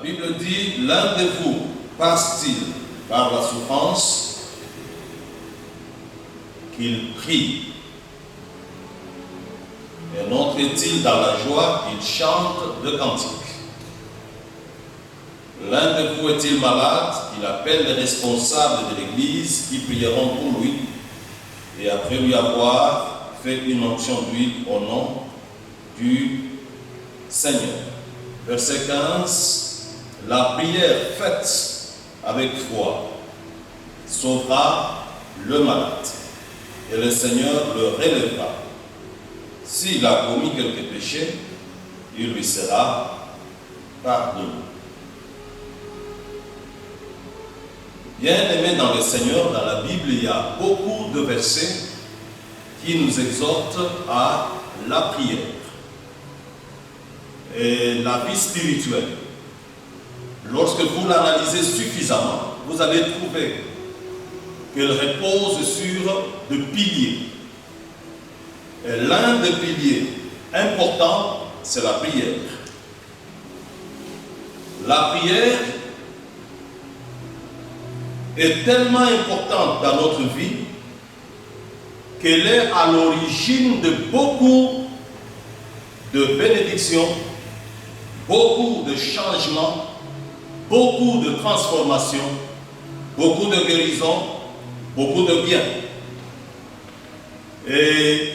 Bible dit, l'un de vous passe-t-il par la souffrance qu'il prie. Un autre est-il dans la joie qu'il chante de cantiques. L'un de vous est-il malade qu'il appelle les responsables de l'Église qui prieront pour lui et après lui avoir fait une onction d'huile au nom du Seigneur. Verset 15, la prière faite avec foi sauvera le malade et le Seigneur le relèvera. S'il a commis quelques péchés, il lui sera pardonné. Bien-aimés dans le Seigneur, dans la Bible, il y a beaucoup de versets qui nous exhortent à la prière et la vie spirituelle. Lorsque vous l'analysez suffisamment, vous allez trouver qu'elle repose sur des piliers. Et l'un des piliers importants, c'est la prière. La prière est tellement importante dans notre vie qu'elle est à l'origine de beaucoup de bénédictions, beaucoup de changements, beaucoup de transformations, beaucoup de guérisons, beaucoup de biens. Et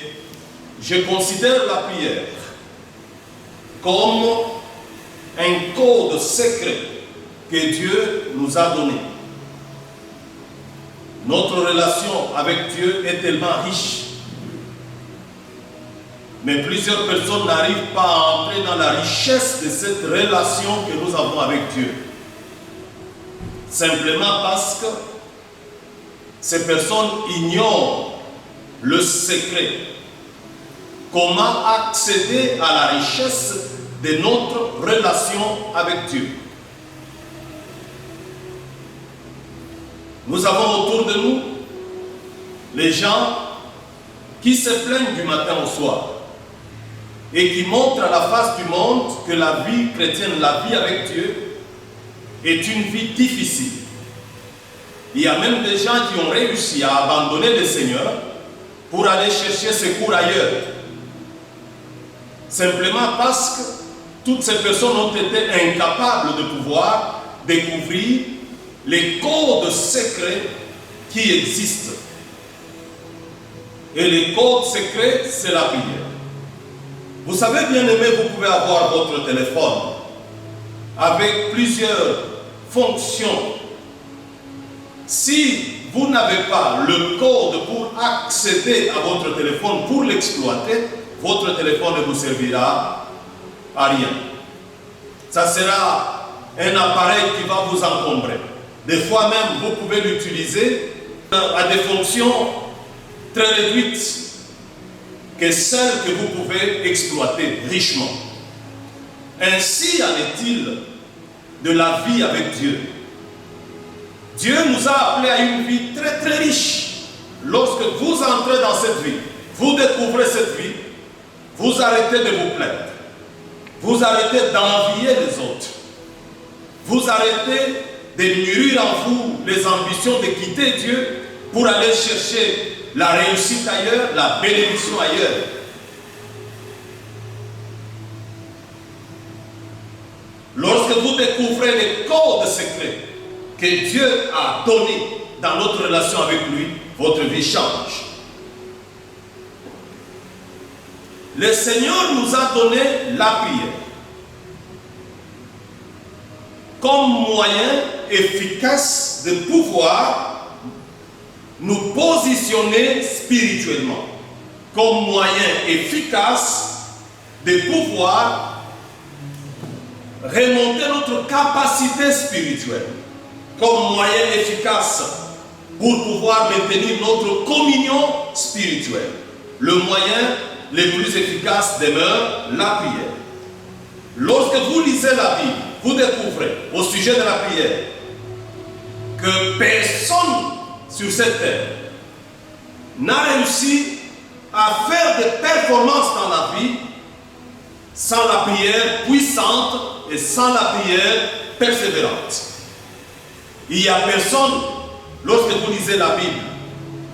je considère la prière comme un code secret que Dieu nous a donné. Notre relation avec Dieu est tellement riche. Mais plusieurs personnes n'arrivent pas à entrer dans la richesse de cette relation que nous avons avec Dieu. Simplement parce que ces personnes ignorent le secret. Comment accéder à la richesse de notre relation avec Dieu. Nous avons autour de nous les gens qui se plaignent du matin au soir et qui montrent à la face du monde que la vie chrétienne, la vie avec Dieu, est une vie difficile. Il y a même des gens qui ont réussi à abandonner le Seigneur pour aller chercher secours ailleurs. Simplement parce que toutes ces personnes ont été incapables de pouvoir découvrir les codes secrets qui existent. Et les codes secrets, c'est la prière. Vous savez, bien aimé, vous pouvez avoir votre téléphone avec plusieurs fonctions. Si vous n'avez pas le code pour accéder à votre téléphone, pour l'exploiter, votre téléphone ne vous servira à rien. Ça sera un appareil qui va vous encombrer. Des fois même, vous pouvez l'utiliser à des fonctions très réduites que celles que vous pouvez exploiter richement. Ainsi en est-il de la vie avec Dieu. Dieu nous a appelés à une vie très très riche. Lorsque vous entrez dans cette vie, vous découvrez cette vie, vous arrêtez de vous plaindre. Vous arrêtez d'envier les autres. Vous arrêtez de mûrir en vous les ambitions de quitter Dieu pour aller chercher la réussite ailleurs, la bénédiction ailleurs. Lorsque vous découvrez les codes secrets que Dieu a donnés dans notre relation avec lui, votre vie change. Le Seigneur nous a donné la prière comme moyen efficace de pouvoir nous positionner spirituellement, comme moyen efficace de pouvoir remonter notre capacité spirituelle, comme moyen efficace pour pouvoir maintenir notre communion spirituelle. Le moyen le plus efficace demeure la prière. Lorsque vous lisez la Bible, vous découvrez au sujet de la prière que personne sur cette terre n'a réussi à faire des performances dans la vie sans la prière puissante et sans la prière persévérante. Il n'y a personne, lorsque vous lisez la Bible,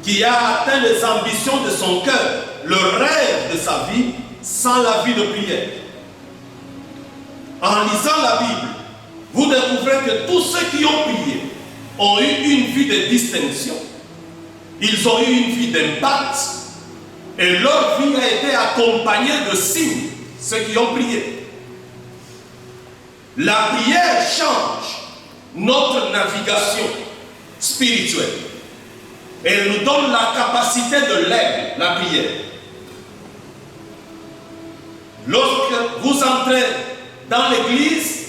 qui a atteint les ambitions de son cœur, le rêve de sa vie, sans la vie de prière. En lisant la Bible, vous découvrez que tous ceux qui ont prié ont eu une vie de distinction. Ils ont eu une vie d'impact. Et leur vie a été accompagnée de signes, ceux qui ont prié. La prière change notre navigation spirituelle. Elle nous donne la capacité de l'aigle, la prière. Lorsque vous entrez dans l'église,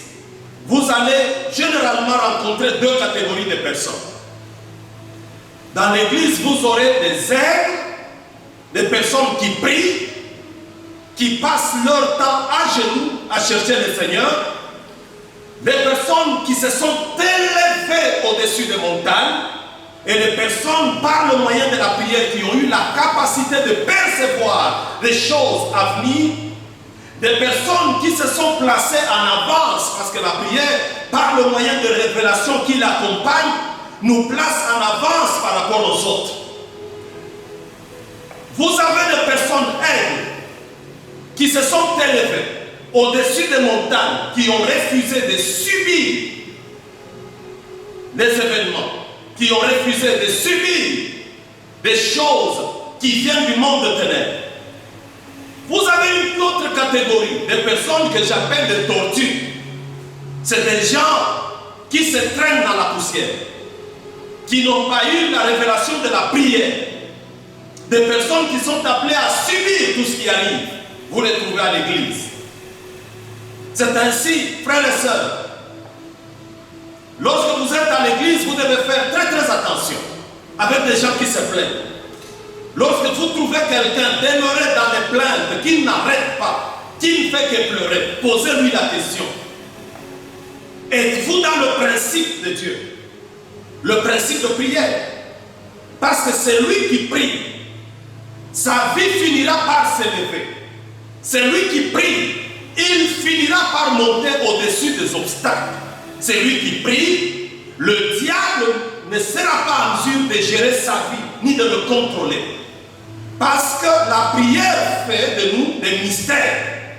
vous allez généralement rencontrer deux catégories de personnes. Dans l'église, vous aurez des aigles, des personnes qui prient, qui passent leur temps à genoux à chercher le Seigneur, des personnes qui se sont élevées au-dessus des montagnes, et des personnes, par le moyen de la prière, qui ont eu la capacité de percevoir les choses à venir, des personnes qui se sont placées en avance, parce que la prière, par le moyen de révélation qui l'accompagne, nous place en avance par rapport aux autres. Vous avez des personnes aigles qui se sont élevées au-dessus des montagnes, qui ont refusé de subir les événements, qui ont refusé de subir des choses qui viennent du monde de ténèbres. Vous avez une autre catégorie de personnes que j'appelle des tortues. C'est des gens qui se traînent dans la poussière, qui n'ont pas eu la révélation de la prière. Des personnes qui sont appelées à subir tout ce qui arrive. Vous les trouvez à l'église. C'est ainsi, frères et sœurs, lorsque vous êtes à l'église, vous devez faire très très attention avec des gens qui se plaignent. Lorsque vous trouvez quelqu'un demeuré dans les plaintes, qui n'arrête pas, qui ne fait que pleurer, posez-lui la question. Êtes-vous dans le principe de Dieu? Le principe de prière. Parce que c'est lui qui prie. Sa vie finira par s'élever. C'est lui qui prie. Il finira par monter au-dessus des obstacles. C'est lui qui prie. Le diable ne sera pas en mesure de gérer sa vie, ni de le contrôler. Parce que la prière fait de nous des mystères.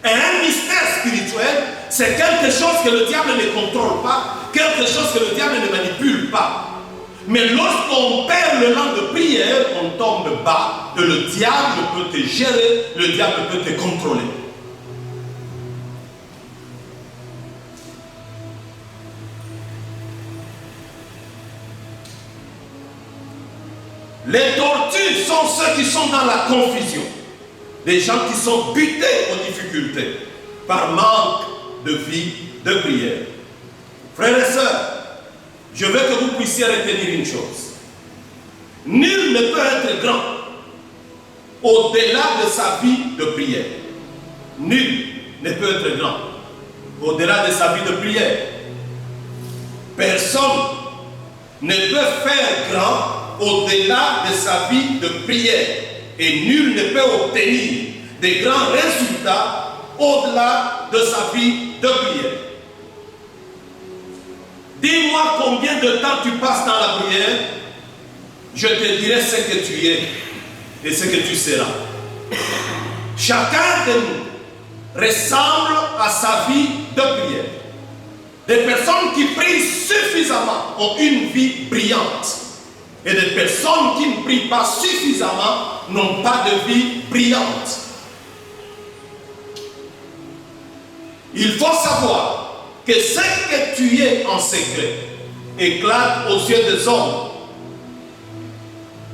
Et un mystère spirituel, c'est quelque chose que le diable ne contrôle pas, quelque chose que le diable ne manipule pas. Mais lorsqu'on perd le langue de prière, on tombe bas, et le diable peut te gérer, le diable peut te contrôler. Les tortues sont ceux qui sont dans la confusion. Des gens qui sont butés aux difficultés par manque de vie de prière. Frères et sœurs, je veux que vous puissiez retenir une chose. Nul ne peut être grand au-delà de sa vie de prière. Nul ne peut être grand au-delà de sa vie de prière. Personne ne peut faire grand au-delà de sa vie de prière. Et nul ne peut obtenir des grands résultats au-delà de sa vie de prière. Dis-moi combien de temps tu passes dans la prière, je te dirai ce que tu es et ce que tu seras. Chacun de nous ressemble à sa vie de prière. Des personnes qui prient suffisamment ont une vie brillante. Et des personnes qui ne prient pas suffisamment n'ont pas de vie brillante. Il faut savoir que ce que tu es en secret éclate aux yeux des hommes.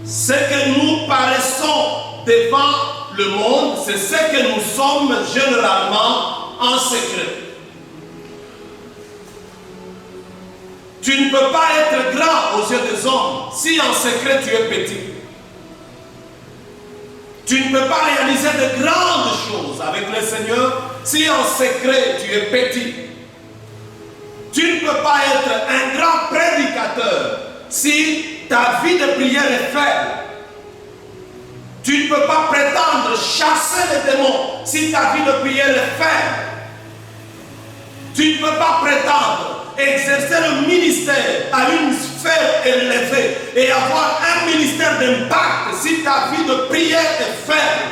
Ce que nous paraissons devant le monde, c'est ce que nous sommes généralement en secret. Tu ne peux pas être grand aux yeux des hommes si en secret tu es petit. Tu ne peux pas réaliser de grandes choses avec le Seigneur si en secret tu es petit. Tu ne peux pas être un grand prédicateur si ta vie de prière est faible. Tu ne peux pas prétendre chasser les démons si ta vie de prière est faible. Tu ne peux pas prétendre exercer le ministère à une sphère élevée et avoir un ministère d'impact si ta vie de prière est faible.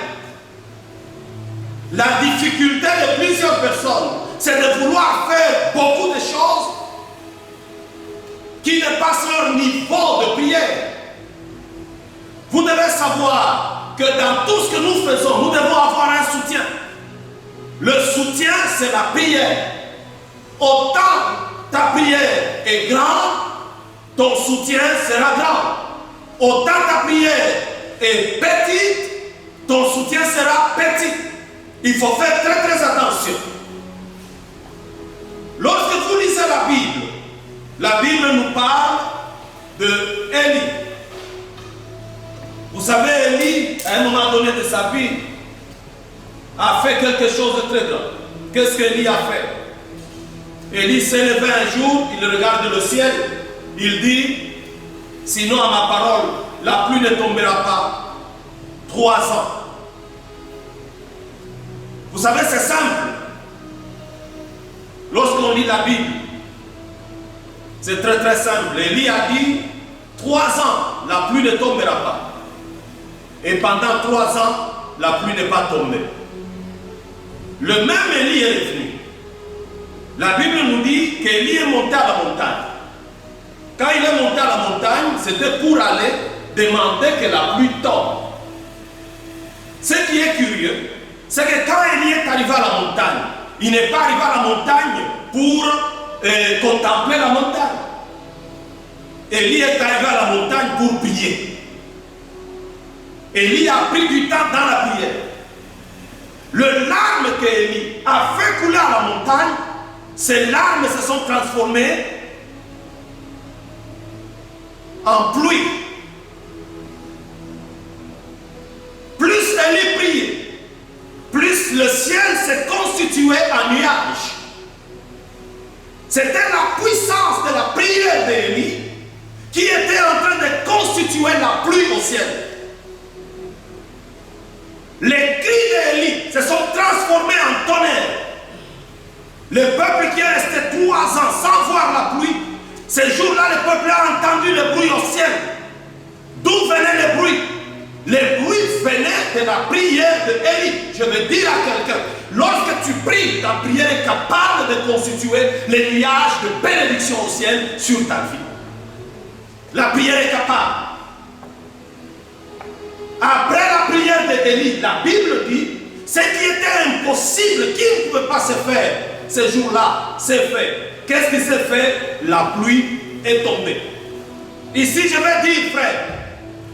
La difficulté de plusieurs personnes, c'est de vouloir faire beaucoup de choses qui dépassent leur niveau de prière. Vous devez savoir que dans tout ce que nous faisons, nous devons avoir un soutien. Le soutien, c'est la prière. Autant ta prière est grande, ton soutien sera grand. Autant ta prière est petite, ton soutien sera petit. Il faut faire très très attention. Lorsque vous lisez la Bible nous parle de Élie. Vous savez, Élie, à un moment donné de sa vie, a fait quelque chose de très grand. Qu'est-ce qu'Élie a fait? Élie s'est levé un jour, il regarde le ciel, il dit, sinon à ma parole, la pluie ne tombera pas. 3 ans. Vous savez, c'est simple. Lorsqu'on lit la Bible, c'est très très simple. Élie a dit, 3 ans, la pluie ne tombera pas. Et pendant 3 ans, la pluie n'est pas tombée. Le même Élie est venu. La Bible nous dit qu'Élie est monté à la montagne. Quand il est monté à la montagne, c'était pour aller demander que la pluie tombe. Ce qui est curieux, c'est que quand Élie est arrivé à la montagne, il n'est pas arrivé à la montagne pour contempler la montagne. Élie est arrivé à la montagne pour prier. Élie a pris du temps dans la prière. Le larme qu'Élie a fait couler à la montagne, ces larmes se sont transformées en pluie. Plus Élie priait, plus le ciel s'est constitué en nuages. C'était la puissance de la prière d'Élie qui était en train de constituer la pluie au ciel. Les cris d'Élie se sont transformés en tonnerre. Le peuple qui est resté 3 ans sans voir la pluie, ce jour-là, le peuple a entendu le bruit au ciel. D'où venait le bruit? Le bruit venait de la prière d'Élie. Je veux dire à quelqu'un, lorsque tu pries, ta prière est capable de constituer les nuages de bénédiction au ciel sur ta vie. La prière est capable. Après la prière d'Élie, la Bible dit, ce qui était impossible, qui ne pouvait pas se faire, ce jour-là, c'est fait. Qu'est-ce qui s'est fait? La pluie est tombée. Ici, je vais dire, frère,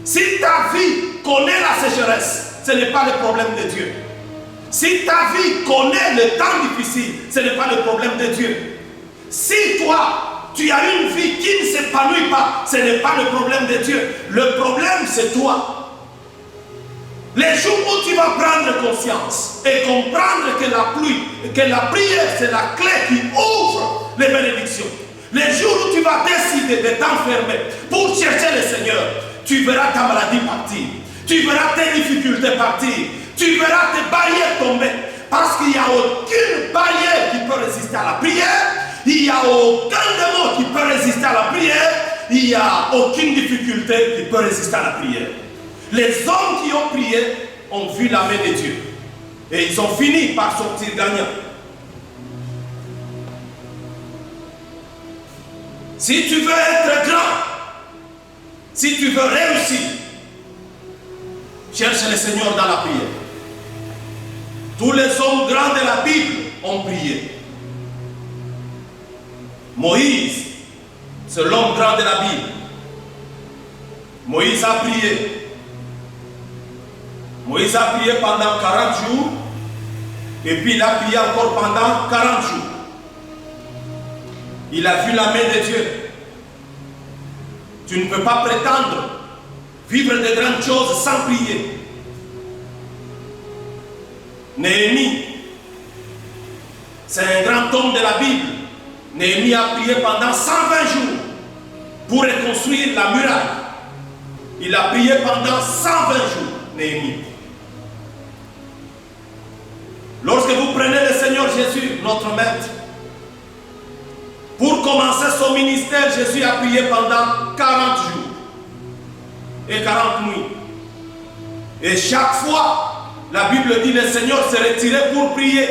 si ta vie connaît la sécheresse, ce n'est pas le problème de Dieu. Si ta vie connaît le temps difficile, ce n'est pas le problème de Dieu. Si toi, tu as une vie qui ne s'épanouit pas, ce n'est pas le problème de Dieu. Le problème, c'est toi. Les jours où tu vas prendre conscience et comprendre que la pluie, que la prière, c'est la clé qui ouvre les bénédictions. Les jours où tu vas décider de t'enfermer pour chercher le Seigneur, tu verras ta maladie partir. Tu verras tes difficultés partir. Tu verras tes barrières tomber. Parce qu'il n'y a aucune barrière qui peut résister à la prière. Il n'y a aucun démon qui peut résister à la prière. Il n'y a aucune difficulté qui peut résister à la prière. Les hommes qui ont prié ont vu la main de Dieu. Et ils ont fini par sortir gagnants. Si tu veux être grand, si tu veux réussir, cherche le Seigneur dans la prière. Tous les hommes grands de la Bible ont prié. Moïse, c'est l'homme grand de la Bible. Moïse a prié. Moïse a prié pendant 40 jours et puis il a prié encore pendant 40 jours. Il a vu la main de Dieu. Tu ne peux pas prétendre vivre de grandes choses sans prier. Néhémie, c'est un grand homme de la Bible. Néhémie a prié pendant 120 jours pour reconstruire la muraille. Il a prié pendant 120 jours, Néhémie. Lorsque vous prenez le Seigneur Jésus, notre Maître, Pour commencer son ministère, Jésus a prié pendant 40 jours et 40 nuits. Et chaque fois, la Bible dit, le Seigneur se retirait pour prier.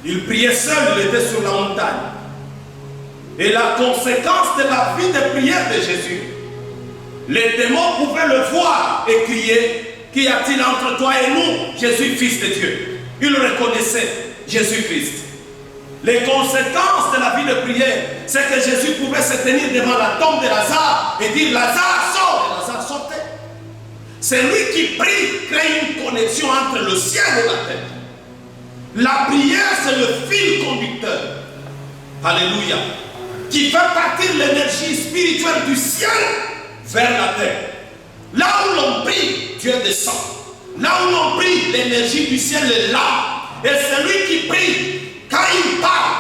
Il priait seul, il était sur la montagne. Et la conséquence de la vie de prière de Jésus, les démons pouvaient le voir et crier, qu'y a-t-il entre toi et nous, Jésus, fils de Dieu? Ils reconnaissaient Jésus-Christ. Les conséquences de la vie de prière, c'est que Jésus pouvait se tenir devant la tombe de Lazare et dire, Lazare sort, et Lazare sortait. C'est lui qui prie, crée une connexion entre le ciel et la terre. La prière, c'est le fil conducteur. Alléluia. Qui fait partir l'énergie spirituelle du ciel vers la terre. Là où l'on prie, Dieu descend. Là où l'on prie, l'énergie du ciel est là. Et celui qui prie, quand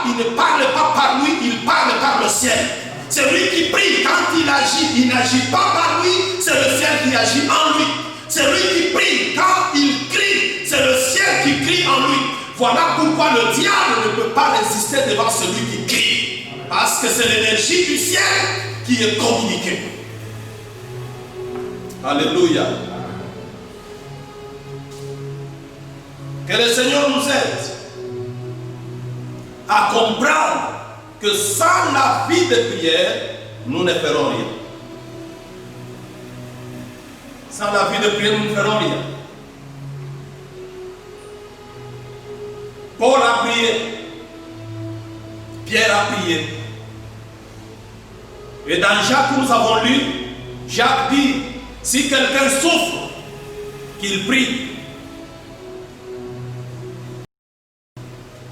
il ne parle pas par lui, il parle par le ciel. Celui qui prie, quand il n'agit pas par lui, c'est le ciel qui agit en lui. Celui qui prie, quand il crie, c'est le ciel qui crie en lui. Voilà pourquoi le diable ne peut pas résister devant celui qui crie. Parce que c'est l'énergie du ciel qui est communiquée. Alléluia. Que le Seigneur nous aide à comprendre que sans la vie de prière, nous ne ferons rien. Sans la vie de prière, nous ne ferons rien. Paul a prié, Pierre a prié. Et dans Jacques, nous avons lu, Jacques dit, si quelqu'un souffre, qu'il prie.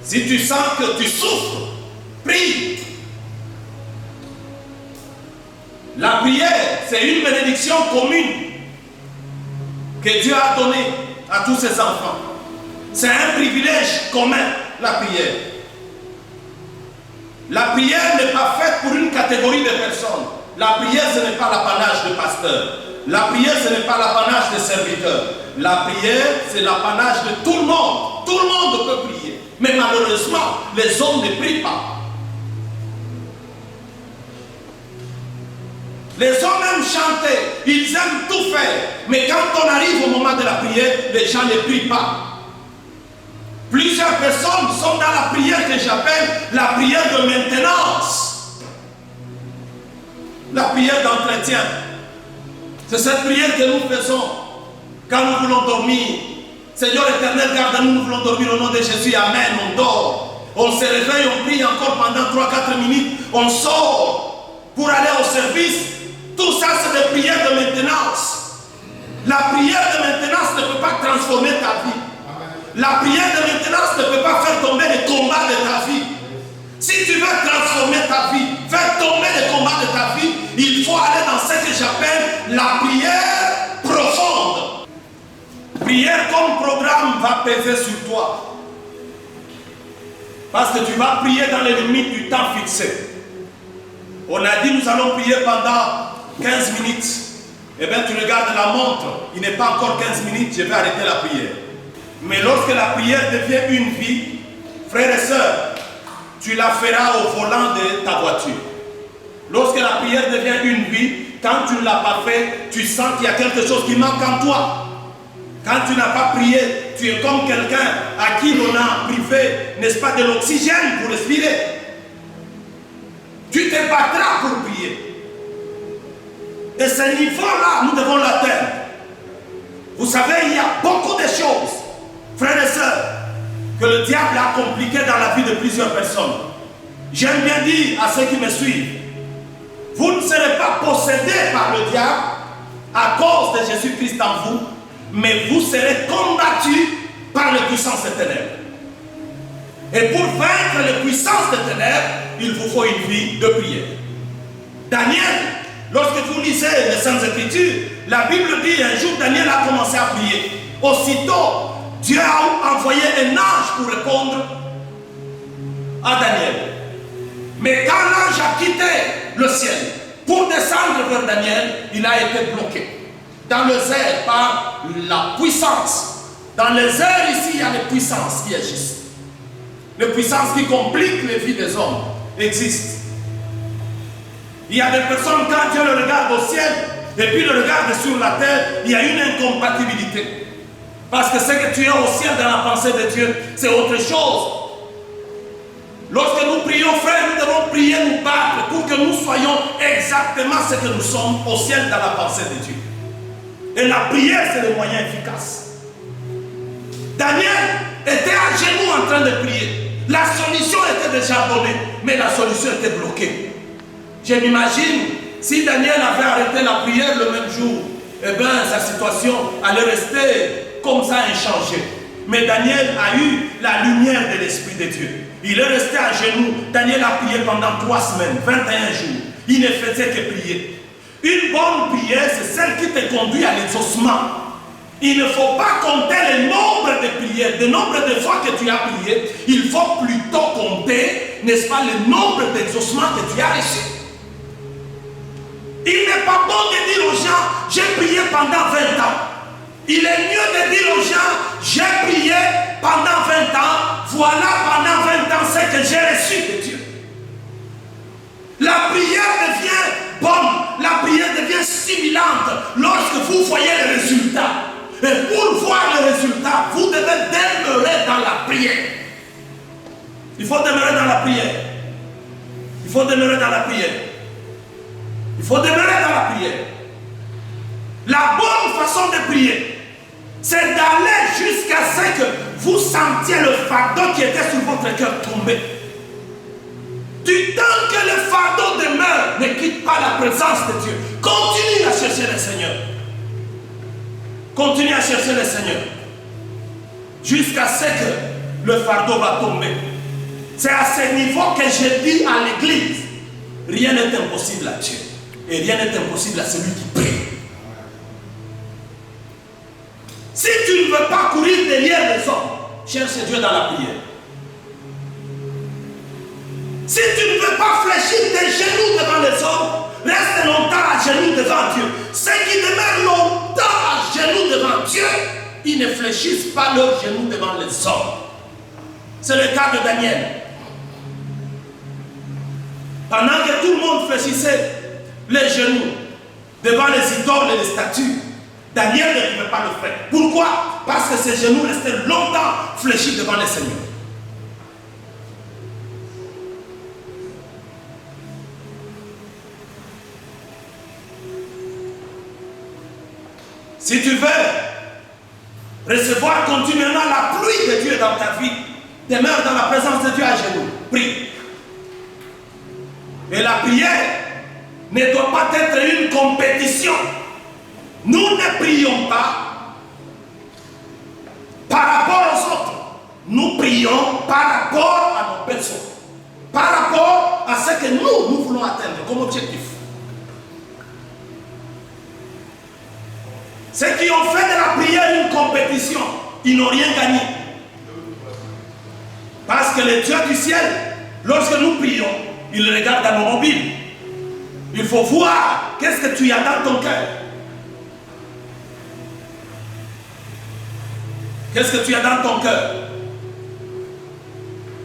Si tu sens que tu souffres, prie. La prière, c'est une bénédiction commune que Dieu a donnée à tous ses enfants. C'est un privilège commun, la prière. La prière n'est pas faite pour une catégorie de personnes. La prière, ce n'est pas l'apanage de pasteurs. La prière, ce n'est pas l'apanage des serviteurs. La prière, c'est l'apanage de tout le monde. Tout le monde peut prier. Mais malheureusement, les hommes ne prient pas. Les hommes aiment chanter, ils aiment tout faire. Mais quand on arrive au moment de la prière, les gens ne prient pas. Plusieurs personnes sont dans la prière que j'appelle la prière de maintenance. La prière d'entretien. C'est cette prière que nous faisons quand nous voulons dormir. Seigneur éternel, garde-nous, nous voulons dormir au nom de Jésus. Amen. On dort. On se réveille, on prie encore pendant 3-4 minutes. On sort pour aller au service. Tout ça, c'est des prières de maintenance. La prière de maintenance ne peut pas transformer ta vie. La prière de maintenance ne peut pas faire tomber les combats de ta vie. Si tu veux transformer ta vie, faire tomber les combats de ta vie, il faut aller dans ce que j'appelle la prière profonde. Prière comme programme va peser sur toi. Parce que tu vas prier dans les limites du temps fixé. On a dit nous allons prier pendant 15 minutes. Eh bien tu regardes la montre, il n'est pas encore 15 minutes, je vais arrêter la prière. Mais lorsque la prière devient une vie, frères et sœurs, tu la feras au volant de ta voiture. Lorsque la prière devient une vie, quand tu ne l'as pas fait, tu sens qu'il y a quelque chose qui manque en toi. Quand tu n'as pas prié, tu es comme quelqu'un à qui l'on a privé, n'est-ce pas, de l'oxygène pour respirer. Tu te battras pour prier. Et ce niveau-là, nous devons l'atteindre. Vous savez, il y a beaucoup de choses, frères et sœurs, que le diable a compliquées dans la vie de plusieurs personnes. J'aime bien dire à ceux qui me suivent, vous ne serez pas possédés par le diable à cause de Jésus-Christ en vous, mais vous serez combattus par les puissances des ténèbres. Et pour vaincre les puissances des ténèbres, il vous faut une vie de prière. Daniel, lorsque vous lisez les Saintes Écritures, la Bible dit un jour Daniel a commencé à prier. Aussitôt, Dieu a envoyé un ange pour répondre à Daniel. Mais quand l'ange a quitté le ciel pour descendre vers Daniel, il a été bloqué dans les airs par la puissance. Dans les airs ici, il y a les puissances qui agissent. Les puissances qui compliquent les vies des hommes. existe. Il y a des personnes, quand Dieu le regarde au ciel, et puis le regarde sur la terre, il y a une incompatibilité. Parce que ce que tu es au ciel dans la pensée de Dieu, c'est autre chose. Lorsque nous prions, frère, nous devons prier, nous battre pour que nous soyons exactement ce que nous sommes au ciel dans la pensée de Dieu. Et la prière, c'est le moyen efficace. Daniel était à genoux en train de prier. La solution était déjà donnée, mais la solution était bloquée. Je m'imagine, si Daniel avait arrêté la prière le même jour, eh bien, sa situation allait rester comme ça inchangée. Mais Daniel a eu la lumière de l'Esprit de Dieu. Il est resté à genoux. Daniel a prié pendant 3 semaines, 21 jours. Il ne faisait que prier. Une bonne prière, c'est celle qui te conduit à l'exaucement. Il ne faut pas compter le nombre de prières, le nombre de fois que tu as prié. Il faut plutôt compter, n'est-ce pas, le nombre d'exaucements que tu as reçus. Il n'est pas bon de dire aux gens, j'ai prié pendant 20 ans. Il est mieux de dire aux gens, j'ai prié pendant 20 ans, voilà pendant 20 ans ce que j'ai reçu de Dieu. La prière devient bonne, la prière devient stimulante lorsque vous voyez le résultat. Et pour voir le résultat, vous devez demeurer dans la prière. Il faut demeurer dans la prière. Il faut demeurer dans la prière. Il faut demeurer dans la prière. La bonne façon de prier, c'est d'aller jusqu'à ce que vous sentiez le fardeau qui était sur votre cœur tomber. Du temps que le fardeau demeure, ne quitte pas la présence de Dieu. Continue à chercher le Seigneur. Continue à chercher le Seigneur. Jusqu'à ce que le fardeau va tomber. C'est à ce niveau que je dis à l'église, rien n'est impossible à Dieu. Et rien n'est impossible à celui qui prie. Si tu ne veux pas courir derrière les hommes, cherche Dieu dans la prière. Si tu ne veux pas fléchir tes genoux devant les hommes, reste longtemps à genoux devant Dieu. Ceux qui demeurent longtemps à genoux devant Dieu, ils ne fléchissent pas leurs genoux devant les hommes. C'est le cas de Daniel. Pendant que tout le monde fléchissait les genoux devant les idoles et les statues, Daniel ne pouvait pas le faire. Pourquoi? Parce que ses genoux restaient longtemps fléchis devant le Seigneur. Si tu veux recevoir continuellement la pluie de Dieu dans ta vie, demeure dans la présence de Dieu à genoux. Prie. Et la prière ne doit pas être une compétition. Nous ne prions pas par rapport aux autres. Nous prions par rapport à nos personnes. Par rapport à ce que nous voulons atteindre comme objectif. Ceux qui ont fait de la prière une compétition, ils n'ont rien gagné. Parce que le Dieu du ciel, lorsque nous prions, il regarde dans nos mobiles. Il faut voir qu'est-ce que tu as dans ton cœur. Qu'est-ce que tu as dans ton cœur?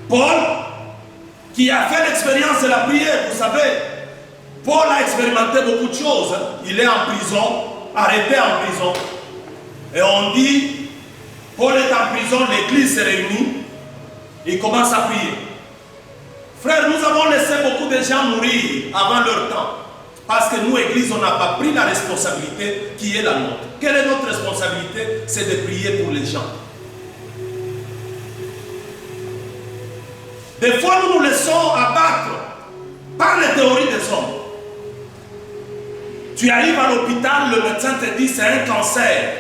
Paul, qui a fait l'expérience de la prière, vous savez, Paul a expérimenté beaucoup de choses. Il est en prison, arrêté en prison. Et on dit, Paul est en prison, l'église se réunit, il commence à prier. Frère, nous avons laissé beaucoup de gens mourir avant leur temps. Parce que nous, église, on n'a pas pris la responsabilité qui est la nôtre. Quelle est notre responsabilité? C'est de prier pour les gens. Des fois, nous nous laissons abattre par les théories des hommes. Tu arrives à l'hôpital, le médecin te dit c'est un cancer.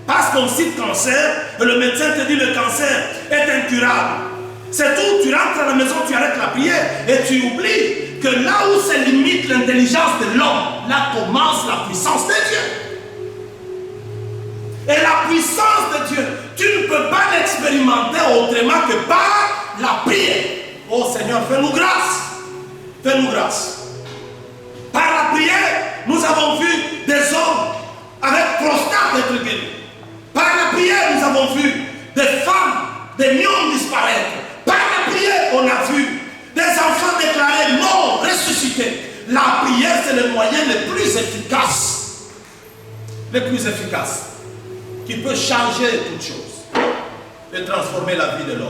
Parce qu'on cite cancer, et le médecin te dit le cancer est incurable. C'est tout, tu rentres à la maison, tu arrêtes la prière et tu oublies que là où se limite l'intelligence de l'homme, là commence la puissance de Dieu. Et la puissance de Dieu, tu ne peux pas l'expérimenter autrement que par la prière. Oh Seigneur, fais-nous grâce. Fais-nous grâce. Par la prière, nous avons vu des hommes avec prostate être guéris. Par la prière, nous avons vu des femmes, des lions disparaître. Par la prière, on a vu des enfants déclarés le plus efficace, qui peut changer toutes choses et transformer la vie de l'homme.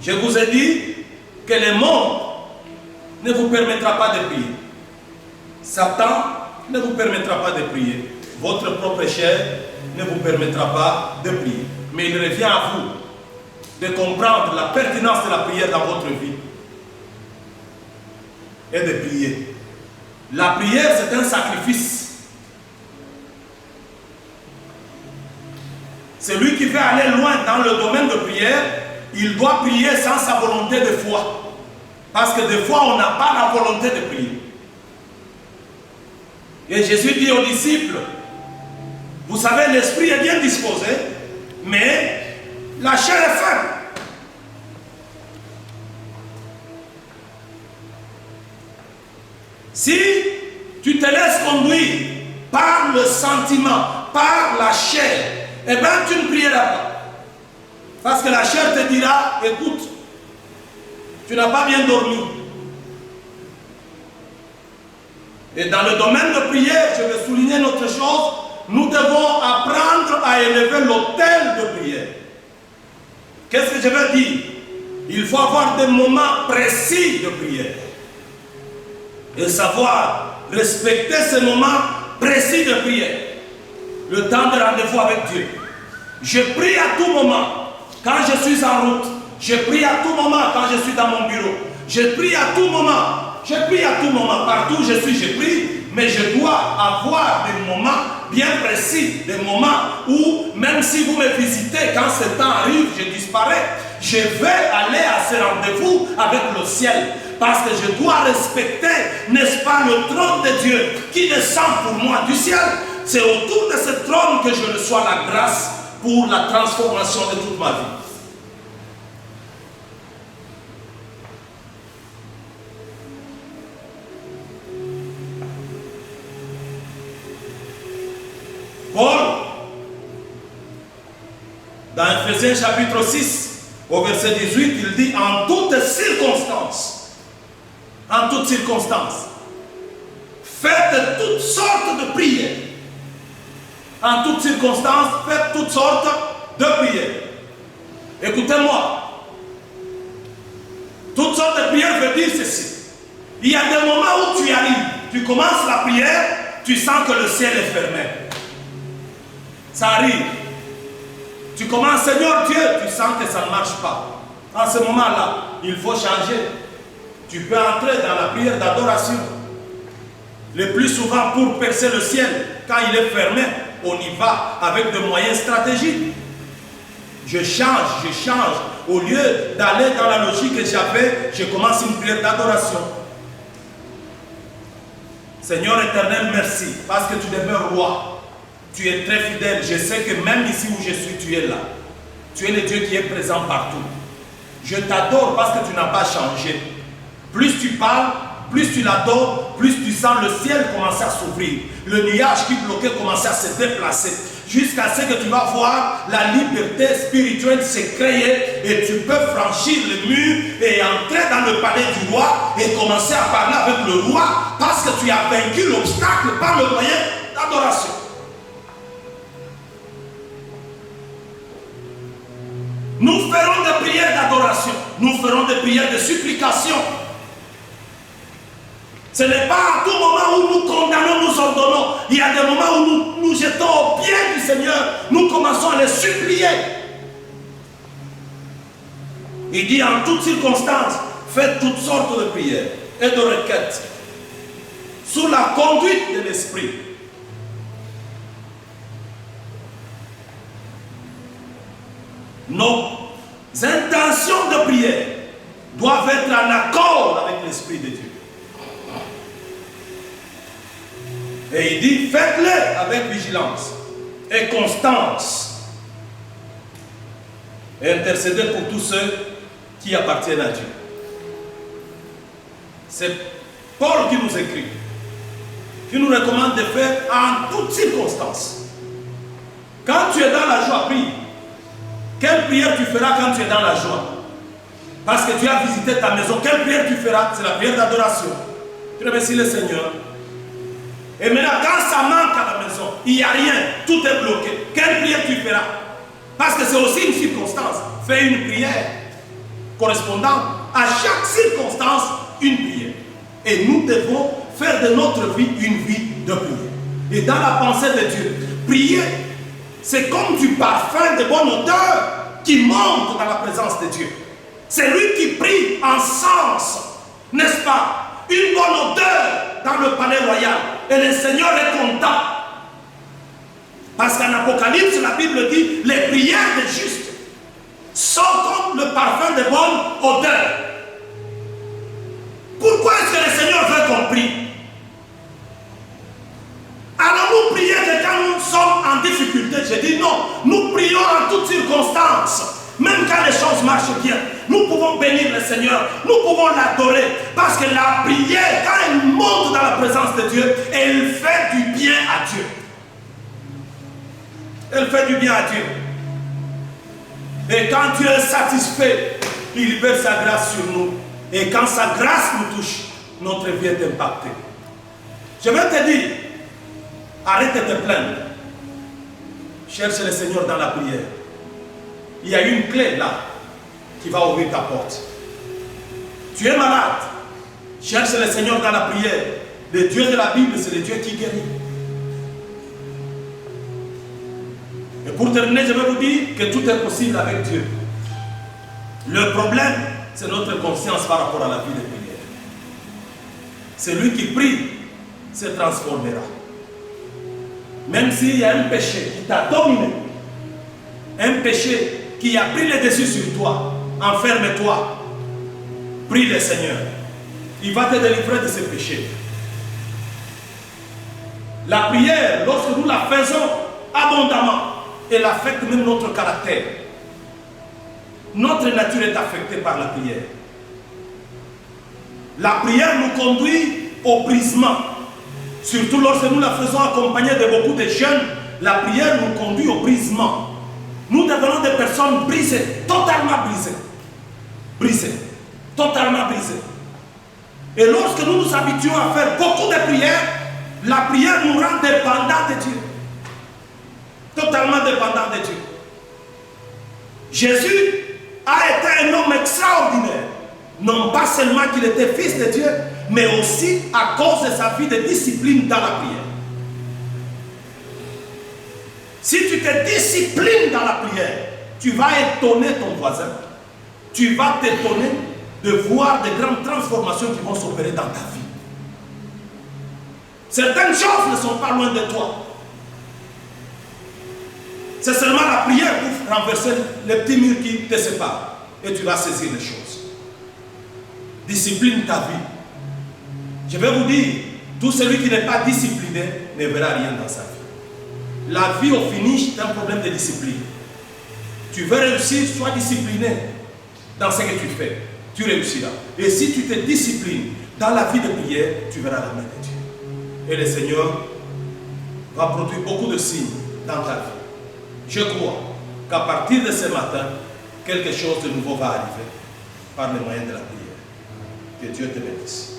Je vous ai dit que le monde ne vous permettra pas de prier. Satan ne vous permettra pas de prier. Votre propre chair ne vous permettra pas de prier. Mais il revient à vous de comprendre la pertinence de la prière dans votre vie et de prier. La prière, c'est un sacrifice. Celui qui veut aller loin dans le domaine de prière, il doit prier sans sa volonté de foi. Parce que des fois, on n'a pas la volonté de prier. Et Jésus dit aux disciples, vous savez, l'esprit est bien disposé, mais la chair est faible. Si tu te laisses conduire par le sentiment, par la chair, eh bien tu ne prieras pas. Parce que la chair te dira, écoute, tu n'as pas bien dormi. Et dans le domaine de prière, je vais souligner une autre chose, nous devons apprendre à élever l'autel de prière. Qu'est-ce que je veux dire? Il faut avoir des moments précis de prière. Et savoir respecter ces moments précis de prière. Le temps de rendez-vous avec Dieu. Je prie à tout moment. Quand je suis en route, je prie à tout moment quand je suis dans mon bureau. Je prie à tout moment. Je prie à tout moment. Partout où je suis, je prie. Mais je dois avoir des moments bien précis. Des moments où, même si vous me visitez, quand ce temps arrive, je disparais. Je vais aller à ce rendez-vous avec le ciel. Parce que je dois respecter, n'est-ce pas, le trône de Dieu qui descend pour moi du ciel. C'est autour de ce trône que je reçois la grâce pour la transformation de toute ma vie. Paul, dans Ephésiens chapitre 6, au verset 18, il dit en toutes circonstances, faites toutes sortes de prières. En toutes circonstances, faites toutes sortes de prières. Écoutez-moi. Toutes sortes de prières veut dire ceci. Il y a des moments où tu arrives, tu commences la prière, tu sens que le ciel est fermé. Ça arrive. Tu commences, Seigneur Dieu, tu sens que ça ne marche pas. En ce moment-là, il faut changer. Tu peux entrer dans la prière d'adoration. Le plus souvent, pour percer le ciel, quand il est fermé, on y va avec des moyens stratégiques. Je change. Au lieu d'aller dans la logique que j'avais, je commence une prière d'adoration. Seigneur éternel, merci, parce que tu demeures roi. Tu es très fidèle. Je sais que même ici où je suis, tu es là. Tu es le Dieu qui est présent partout. Je t'adore parce que tu n'as pas changé. Plus tu parles, plus tu l'adores, plus tu sens le ciel commencer à s'ouvrir. Le nuage qui bloquait commencer à se déplacer. Jusqu'à ce que tu vas voir la liberté spirituelle se créer et tu peux franchir le mur et entrer dans le palais du roi et commencer à parler avec le roi parce que tu as vaincu l'obstacle par le moyen d'adoration. Nous ferons des prières d'adoration. Nous ferons des prières de supplication. Ce n'est pas à tout moment où nous condamnons, nous ordonnons. Il y a des moments où nous jetons au pied du Seigneur. Nous commençons à les supplier. Il dit en toutes circonstances, faites toutes sortes de prières et de requêtes sous la conduite de l'Esprit. Nos intentions de prière doivent être en accord avec l'Esprit de Dieu. Et il dit, faites-le avec vigilance et constance. Et intercédez pour tous ceux qui appartiennent à Dieu. C'est Paul qui nous écrit, qui nous recommande de faire en toutes circonstances. Quand tu es dans la joie, prie. Quelle prière tu feras quand tu es dans la joie? Parce que tu as visité ta maison. Quelle prière tu feras? C'est la prière d'adoration. Tu remercies le Seigneur. Et maintenant, quand ça manque à la maison, il n'y a rien, tout est bloqué. Quelle prière tu feras? Parce que c'est aussi une circonstance. Fais une prière correspondant à chaque circonstance, une prière. Et nous devons faire de notre vie une vie de prière. Et dans la pensée de Dieu, prier, c'est comme du parfum de bonne odeur qui monte dans la présence de Dieu. C'est lui qui prie en sens, n'est-ce pas? Une bonne odeur dans le palais royal. Et le Seigneur est content. Parce qu'en Apocalypse, la Bible dit, les prières des justes sont comme le parfum de bonne odeur. Pourquoi est-ce que le Seigneur veut qu'on prie? Allons-nous prier que quand nous sommes en difficulté? Je dis non, nous prions en toutes circonstances. Même quand les choses marchent bien, nous pouvons bénir le Seigneur, nous pouvons l'adorer. Parce que la prière, quand elle monte dans la présence de Dieu, elle fait du bien à Dieu. Elle fait du bien à Dieu. Et quand Dieu est satisfait, il libère sa grâce sur nous. Et quand sa grâce nous touche, notre vie est impactée. Je vais te dire, arrête de te plaindre. Cherche le Seigneur dans la prière. Il y a une clé là qui va ouvrir ta porte. Tu es malade. Cherche le Seigneur dans la prière. Le Dieu de la Bible, c'est le Dieu qui guérit. Et pour terminer, je vais vous dire que tout est possible avec Dieu. Le problème, c'est notre conscience par rapport à la vie de prière. Celui qui prie se transformera. Même s'il y a un péché qui t'a dominé, un péché qui a pris le dessus sur toi, enferme-toi, prie le Seigneur. Il va te délivrer de ce péché. La prière, lorsque nous la faisons abondamment, elle affecte même notre caractère. Notre nature est affectée par la prière. La prière nous conduit au brisement. Surtout lorsque nous la faisons accompagnée de beaucoup de jeunes, la prière nous conduit au brisement. Nous devenons des personnes brisées, totalement brisées. Brisées, totalement brisées. Et lorsque nous nous habituons à faire beaucoup de prières, la prière nous rend dépendants de Dieu. Totalement dépendants de Dieu. Jésus a été un homme extraordinaire. Non pas seulement qu'il était fils de Dieu, mais aussi à cause de sa vie de discipline dans la prière. Si tu te disciplines dans la prière, tu vas étonner ton voisin. Tu vas t'étonner de voir de grandes transformations qui vont s'opérer dans ta vie. Certaines choses ne sont pas loin de toi. C'est seulement la prière pour renverser les petits murs qui te séparent. Et tu vas saisir les choses. Discipline ta vie. Je vais vous dire, tout celui qui n'est pas discipliné ne verra rien dans sa vie. La vie au finish, c'est un problème de discipline. Tu veux réussir, sois discipliné dans ce que tu fais. Tu réussiras. Et si tu te disciplines dans la vie de prière, tu verras la main de Dieu. Et le Seigneur va produire beaucoup de signes dans ta vie. Je crois qu'à partir de ce matin, quelque chose de nouveau va arriver par les moyens de la prière. Que Dieu te bénisse.